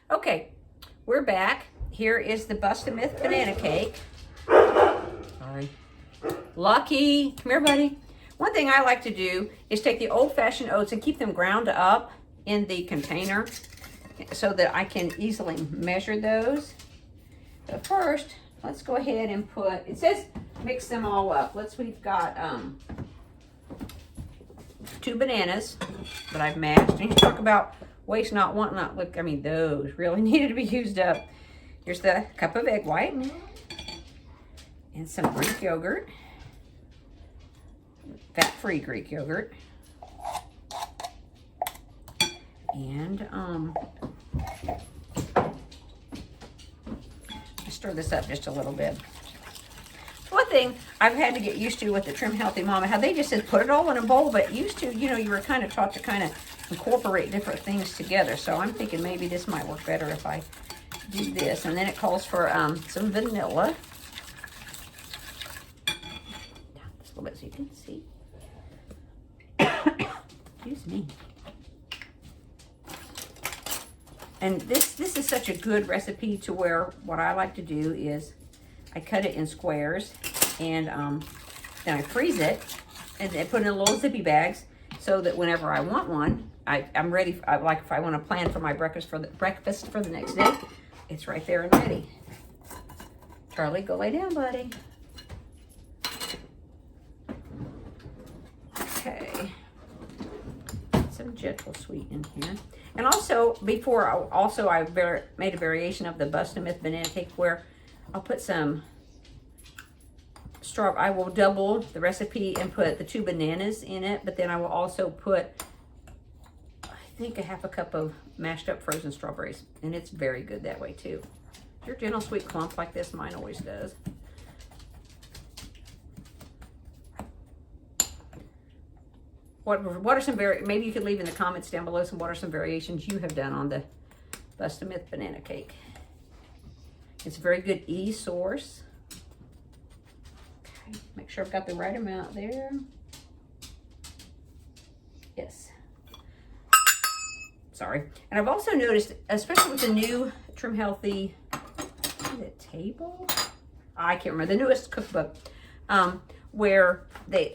Okay, we're back. Here is the Bust-A-Myth banana cake. Sorry. Lucky, come here, buddy. One thing I like to do is take the old-fashioned oats and keep them ground up in the container so that I can easily measure those. But first, let's go ahead and put, it says mix them all up. We've got 2 bananas that I've mashed. And you talk about waste not, want not. Look, I mean, those really needed to be used up. Here's the cup of egg white and some Greek yogurt, fat-free Greek yogurt. And stir this up just a little bit. One thing I've had to get used to with the Trim Healthy Mama, how they just said put it all in a bowl, but used to, you know, you were kind of taught to kind of incorporate different things together. So I'm thinking maybe this might work better if I do this. And then it calls for some vanilla. Down just a little bit so you can see. Excuse me. And this is such a good recipe to where what I like to do is I cut it in squares and then I freeze it and then put it in little zippy bags so that whenever I want one, I'm ready. Like if I want to plan for my breakfast for the next day, it's right there and ready. Charlie, go lay down, buddy. Okay. Some gentle sweet in here. And also, before, I made a variation of the Bust-A-Myth banana cake where I'll put some strawberry. I will double the recipe and put the 2 bananas in it, but then I will also put, I think, a half a cup of mashed up frozen strawberries. And it's very good that way too. Your gentle sweet clump like this, mine always does. What are some maybe you could leave in the comments down below what are some variations you have done on the Bust-A-Myth banana cake. It's a very good source. Okay, make sure I've got the right amount there. Yes. Sorry. And I've also noticed, especially with the new Trim Healthy, is it table? I can't remember, the newest cookbook, where the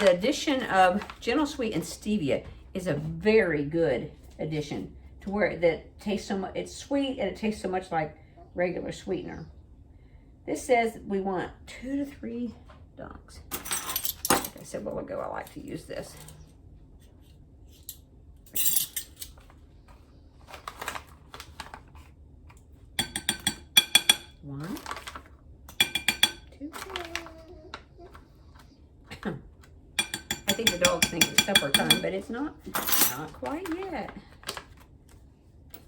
addition of gentle sweet and stevia is a very good addition to where that tastes so much. It's sweet and it tastes so much like regular sweetener. This says we want 2 to 3 dunks. Like I said a while ago, I like to use this. One, 2, 3. I think the dogs think it's supper time, but it's not quite yet.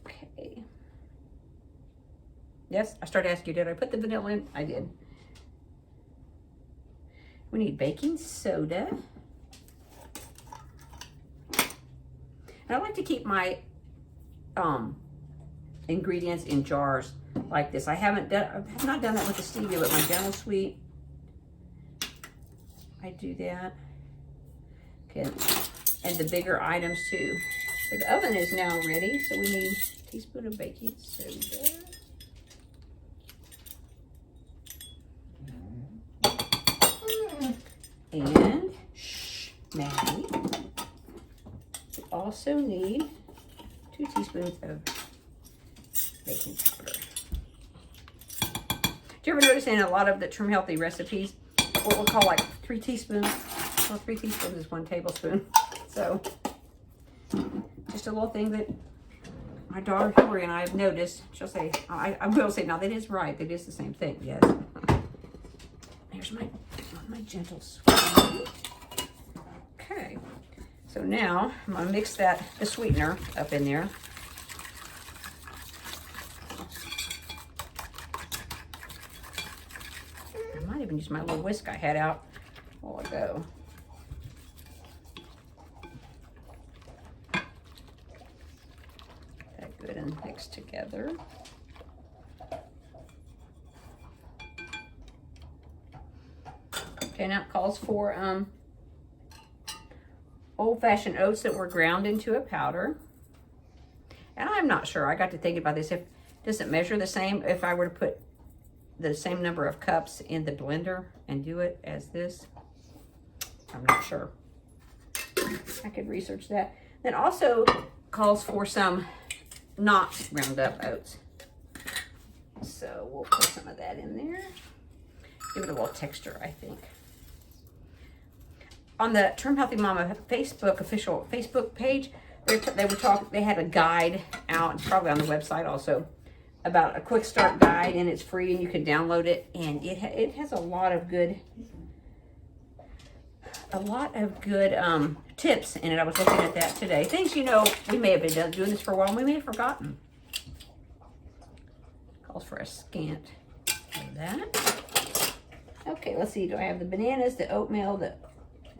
Okay. Yes, I started asking you, did I put the vanilla in? I did. We need baking soda. And I like to keep my ingredients in jars like this. I have not done that with the stevia, but my gentle sweet, I do that. Okay, and the bigger items too. So the oven is now ready, so we need a teaspoon of baking soda. And, Maddie, we also need 2 teaspoons of baking powder. Do you ever notice in a lot of the Trim Healthy recipes, what we'll call like 3 teaspoons? Well, 3 teaspoons is 1 tablespoon. So, just a little thing that my daughter Hillary and I have noticed. She'll say, I will say, now that is right. That is the same thing, yes. Here's my gentle sweet. Okay. So now, I'm going to mix the sweetener up in there. I might even use my little whisk I had out a while ago. That good and mixed together. Okay, now it calls for old-fashioned oats that were ground into a powder. And I'm not sure. I got to thinking about this. Does it measure the same if I were to put the same number of cups in the blender and do it as this? I'm not sure. I could research that. Then also calls for some not ground up oats. So we'll put some of that in there. Give it a little texture, I think. On the Term Healthy Mama official Facebook page, they had a guide out, it's probably on the website also, about a quick start guide, and it's free and you can download it, and it has a lot of good tips in it. I was looking at that today. Things, you know, we may have been doing this for a while and we may have forgotten. Calls for a scant of that. Okay, let's see. Do I have the bananas, the oatmeal, the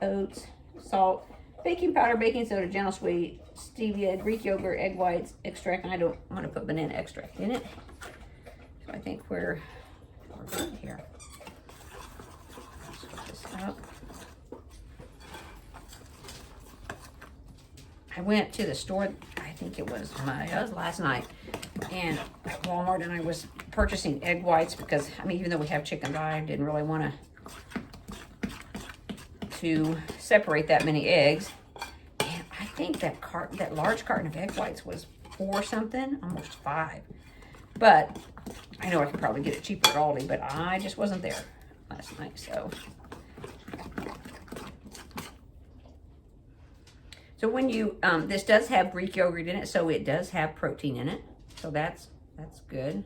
oats, salt, baking powder, baking soda, gentle sweet, stevia, Greek yogurt, egg whites, extract. And I don't want to put banana extract in it. So I think we're good here. Let's put this up. I went to the store, I think it was last night, and at Walmart, and I was purchasing egg whites because, I mean, even though we have chicken dye, I didn't really want to separate that many eggs. And I think that large carton of egg whites was $4 something, almost $5. But I know I could probably get it cheaper at Aldi, but I just wasn't there last night, so. So when you, this does have Greek yogurt in it, so it does have protein in it. So that's good.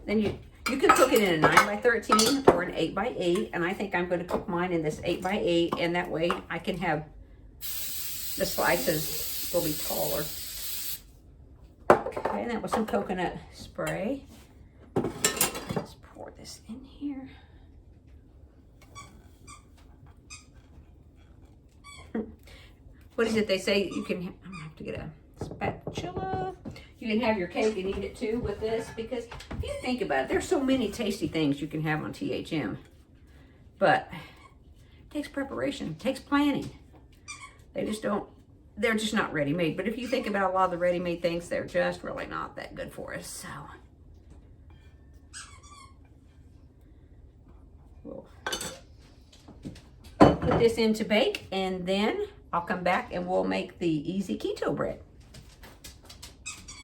Then you can cook it in a 9x13 or an 8x8, and I think I'm going to cook mine in this 8x8, and that way I can have the slices will be taller. Okay, and that was some coconut spray. Let's pour this in here. What is it they say you can, I'm gonna have to get a spatula. You can have your cake and eat it too with this, because if you think about it, there's so many tasty things you can have on THM, but it takes preparation, it takes planning. They're just not ready-made. But if you think about a lot of the ready-made things, they're just really not that good for us, so. We'll put this in to bake, and then I'll come back and we'll make the easy keto bread.